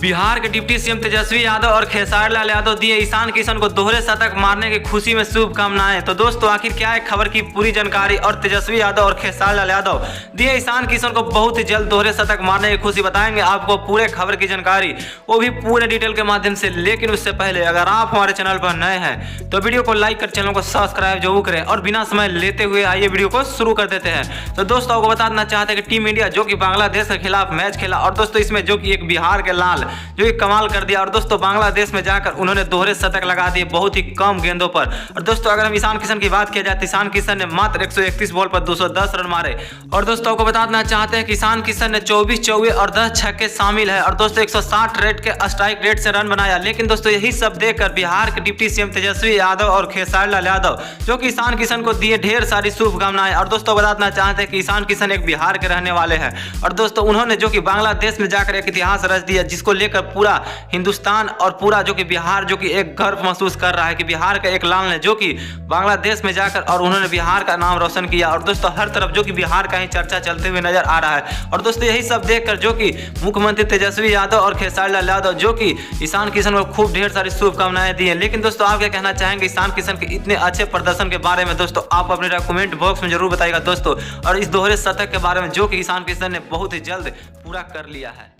बिहार के deputy CM Tejashwi Yadav और खेसारी लाल यादव दिए ईशान किशन को दोहरे शतक मारने की खुशी में शुभकामनाएं। तो दोस्तों आखिर क्या है खबर की पूरी जानकारी और तेजस्वी यादव और खेसारी लाल यादव दिए ईशान किशन को बहुत ही जल्द दोहरे शतक मारने की खुशी। बताएंगे आपको पूरे खबर की जानकारी, वो भी पूरे डिटेल के माध्यम से। लेकिन उससे पहले अगर आप हमारे चैनल पर नए हैं तो वीडियो को लाइक कर चैनल को सब्सक्राइब जरूर करें और बिना समय लेते हुए आइए वीडियो को शुरू कर देते हैं। तो दोस्तों आपको बता देना चाहते हैं कि टीम इंडिया जो कि बांग्लादेश के खिलाफ मैच खेला और दोस्तों इसमें जो कि एक बिहार के लाल जो कि कमाल कर दिया और दोस्तों बांग्लादेश में जाकर उन्होंने दोहरे शतक लगा दिए बहुत ही कम गेंदों पर। और दोस्तों अगर हम ईशान किशन की बात किया जाए तो ईशान किशन ने मात्र 131 बॉल पर 210 रन मारे। और दोस्तों आपको बता देना चाहते हैं कि ईशान किशन ने 24 चौके और 10 छक्के शामिल है और दोस्तों 160 रेट के स्ट्राइक रेट से रन बनाया। लेकिन दोस्तों यही सब देखकर बिहार के डिप्टी सीएम तेजस्वी यादव और खेसारी लाल यादव जो कि ईशान किशन को दिए ढेर सारी शुभकामनाएं। और दोस्तों बता देना चाहते हैं कि ईशान किशन एक बिहार के रहने वाले हैं और दोस्तों उन्होंने जो कि बांग्लादेश में जाकर एक इतिहास रच दिया जिसको लेकर पूरा हिंदुस्तान और पूरा जो कि बिहार जो कि एक गर्व महसूस कर रहा है कि बिहार का एक लाल ने जो कि बांग्लादेश में जाकर और उन्होंने बिहार का नाम रोशन किया। और दोस्तों हर तरफ जो कि बिहार का ही चर्चा चलते हुए नजर आ रहा है। और दोस्तों यही सब देखकर जो कि मुख्यमंत्री तेजस्वी यादव और खेसारी लाल यादव जो कि ईशान किशन को खूब ढेर सारी शुभकामनाएं दी हैं। लेकिन दोस्तों आप क्या कहना चाहेंगे ईशान किशन के इतने अच्छे प्रदर्शन के बारे में? दोस्तों आप अपने कमेंट बॉक्स में जरूर बताइएगा दोस्तों, और इस दोहरे शतक के बारे में जो कि ईशान किशन ने बहुत ही जल्द पूरा कर लिया है।